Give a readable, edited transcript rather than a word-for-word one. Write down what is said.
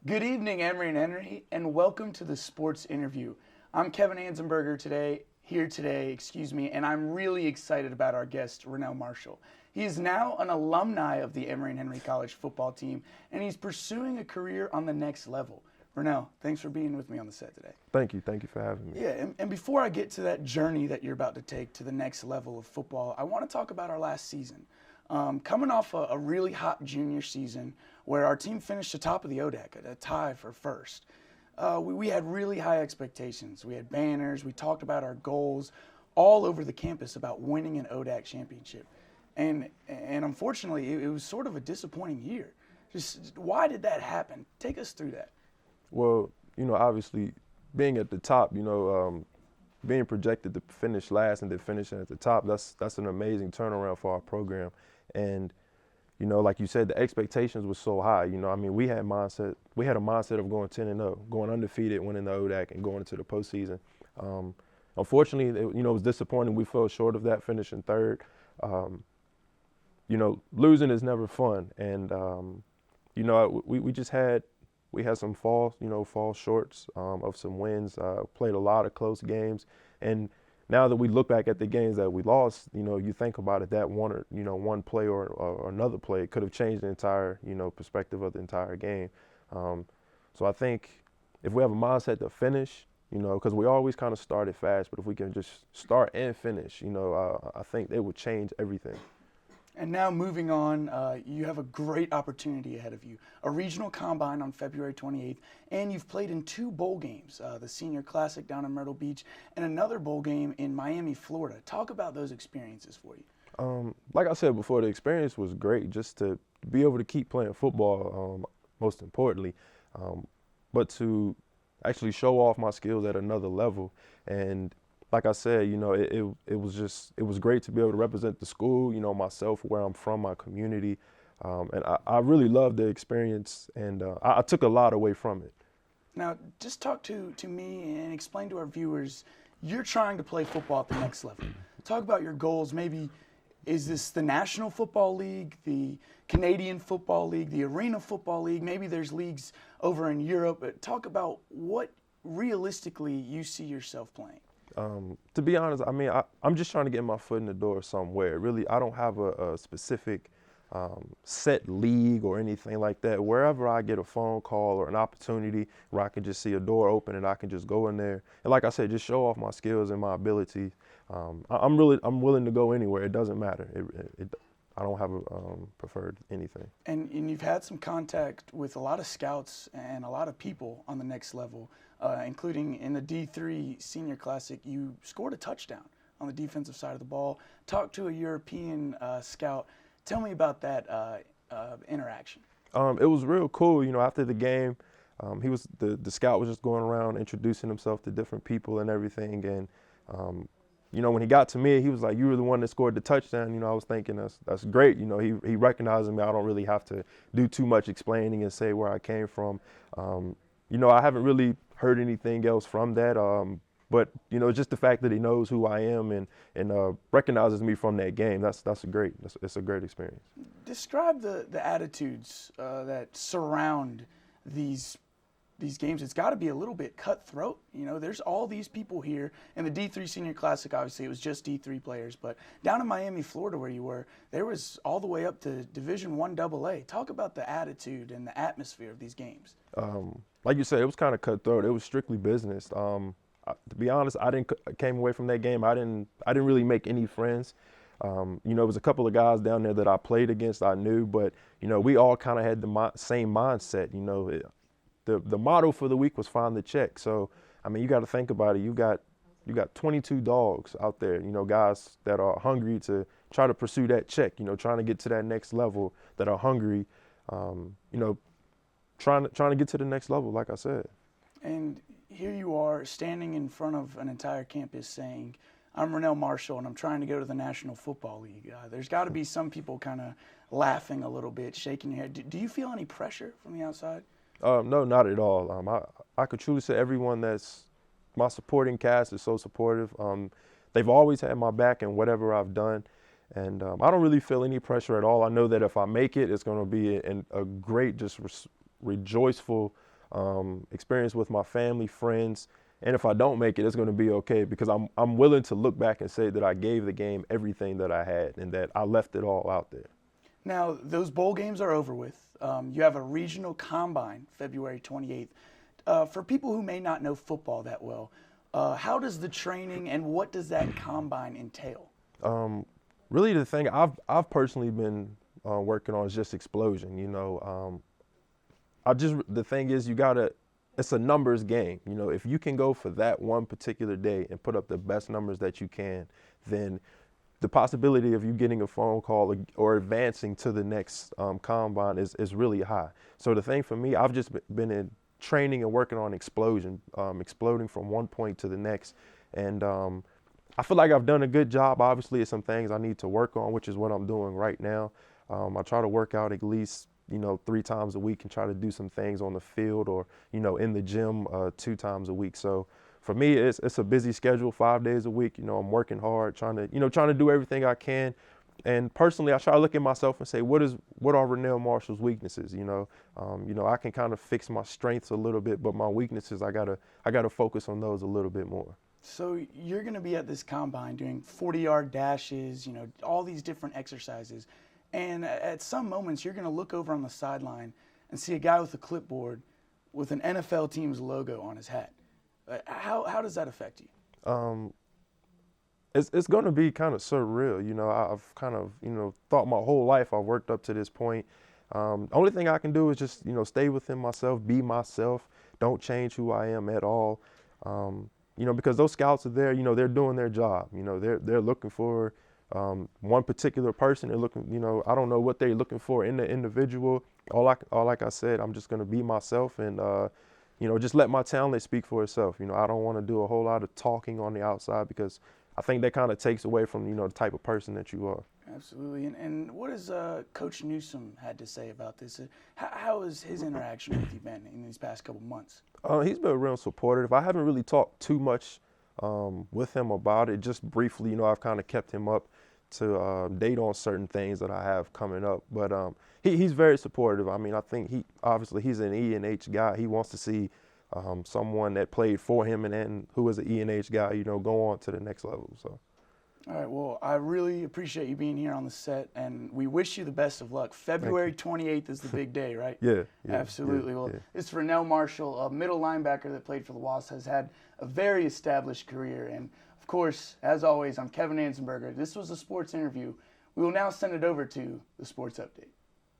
Good evening, Emery and Henry, and welcome to the Sports Interview. I'm Kevin Anzenberger today, and I'm really excited about our guest, Rennell Marshall. He is now an alumni of the Emery and Henry College football team, and he's pursuing a career on the next level. Rennell, thanks for being with me on the set today. Thank you for having me. Yeah, and before I get to that journey that you're about to take to the next level of football, I want to talk about our last season. Coming off a really hot junior season where our team finished atop of the ODAC at a tie for first. We had really high expectations. We had banners. We talked about our goals all over the campus about winning an ODAC championship. And unfortunately, it was sort of a disappointing year. Just why did that happen? Take us through that. Well, obviously being at the top, being projected to finish last and then finishing at the top, that's an amazing turnaround for our program. And, like you said, the expectations were so high. We had a mindset of going 10-0, going undefeated, winning the ODAC, and going into the postseason. Unfortunately, it was disappointing. We fell short of that, finishing third. Losing is never fun. And, we had some fall shorts of some wins, played a lot of close games. And now that we look back at the games that we lost, you think about it, that one play or another play could have changed the entire, perspective of the entire game. So I think if we have a mindset to finish, because we always kind of started fast, but if we can just start and finish, I think it would change everything. And now moving on, you have a great opportunity ahead of you. A regional combine on February 28th, and you've played in 2 bowl games, the Senior Classic down in Myrtle Beach and another bowl game in Miami, Florida. Talk about those experiences for you. Like I said before, the experience was great just to be able to keep playing football, most importantly, but to actually show off my skills at another level. And like I said, it was great to be able to represent the school, myself, where I'm from, my community. And I really loved the experience, and I took a lot away from it. Now, just talk to me and explain to our viewers, you're trying to play football at the next level. Talk about your goals. Maybe is this the National Football League, the Canadian Football League, the Arena Football League? Maybe there's leagues over in Europe. Talk about what realistically you see yourself playing. To be honest, I'm just trying to get my foot in the door somewhere. Really, I don't have a specific set league or anything like that. Wherever I get a phone call or an opportunity where I can just see a door open and I can just go in there, and like I said, just show off my skills and my abilities. I'm willing to go anywhere. It doesn't matter. I don't have a preferred anything. And you've had some contact with a lot of scouts and a lot of people on the next level, including in the D3 Senior Classic. You scored a touchdown on the defensive side of the ball. Talk to a European scout. Tell me about that interaction. It was real cool. After the game, the scout was just going around introducing himself to different people and everything. And when he got to me, he was like, "You were the one that scored the touchdown." I was thinking that's great. He recognized me. I don't really have to do too much explaining and say where I came from. I haven't really heard anything else from that. But just the fact that he knows who I am and recognizes me from that game, it's a great experience. Describe the attitudes that surround these games. It's got to be a little bit cutthroat. There's all these people here. In the D3 Senior Classic, obviously, it was just D3 players. But down in Miami, Florida, where you were, there was all the way up to Division I AA. Talk about the attitude and the atmosphere of these games. Like you said, it was kind of cutthroat. It was strictly business. To be honest, I came away from that game. I didn't really make any friends. It was a couple of guys down there that I played against. I knew, but we all kind of had the same mindset. The motto for the week was find the check. So, you got to think about it. You got 22 dogs out there, guys that are hungry to try to pursue that check, trying to get to that next level, that are hungry, trying to get to the next level, like I said. And here you are standing in front of an entire campus saying, "I'm Rennell Marshall and I'm trying to go to the National Football League." There's got to be some people kind of laughing a little bit, shaking your head. Do you feel any pressure from the outside? No, not at all. I could truly say everyone that's my supporting cast is so supportive. They've always had my back in whatever I've done. And I don't really feel any pressure at all. I know that if I make it, it's going to be a great, just rejoiceful experience with my family, friends. And if I don't make it, it's going to be okay because I'm willing to look back and say that I gave the game everything that I had and that I left it all out there. Now, those bowl games are over with. You have a regional combine February 28th. For people who may not know football that well, how does the training and what does that combine entail? Really, the thing I've personally been working on is just explosion. The thing is, it's a numbers game. If you can go for that one particular day and put up the best numbers that you can, then the possibility of you getting a phone call or advancing to the next combine is really high. So the thing for me, I've just been in training and working on explosion, exploding from one point to the next. And I feel like I've done a good job. Obviously, it's some things I need to work on, which is what I'm doing right now. I try to work out at least 3 times a week and try to do some things on the field or in the gym 2 times a week. So for me, it's a busy schedule, 5 days a week. I'm working hard, trying to do everything I can. And personally, I try to look at myself and say, what are Rennell Marshall's weaknesses? I can kind of fix my strengths a little bit, but my weaknesses, I gotta focus on those a little bit more. So you're going to be at this combine doing 40-yard dashes, all these different exercises. And at some moments, you're going to look over on the sideline and see a guy with a clipboard with an NFL team's logo on his hat. How does that affect you? It's going to be kind of surreal. I've kind of, thought my whole life I've worked up to this point. Only thing I can do is just, stay within myself, be myself, don't change who I am at all. Because those scouts are there, they're doing their job. They're looking for one particular person. They're looking, I don't know what they're looking for in the individual. Like I said, I'm just going to be myself and, just let my talent speak for itself. I don't want to do a whole lot of talking on the outside because I think that kind of takes away from, the type of person that you are. Absolutely. And what has Coach Newsom had to say about this? How has his interaction with you been in these past couple months? He's been real supportive. I haven't really talked too much with him about it. Just briefly, I've kind of kept him up to date on certain things that I have coming up. But he's very supportive. I mean, I think he's an E&H guy. He wants to see someone that played for him and who is an E&H guy, go on to the next level. So. All right, well, I really appreciate you being here on the set, and we wish you the best of luck. February 28th is the big day, right? Yeah. Absolutely. Well, it's Rennell Marshall, a middle linebacker that played for the Wasps, has had a very established career. And, of course, as always, I'm Kevin Ansenberger. This was a sports interview. We will now send it over to the Sports Update.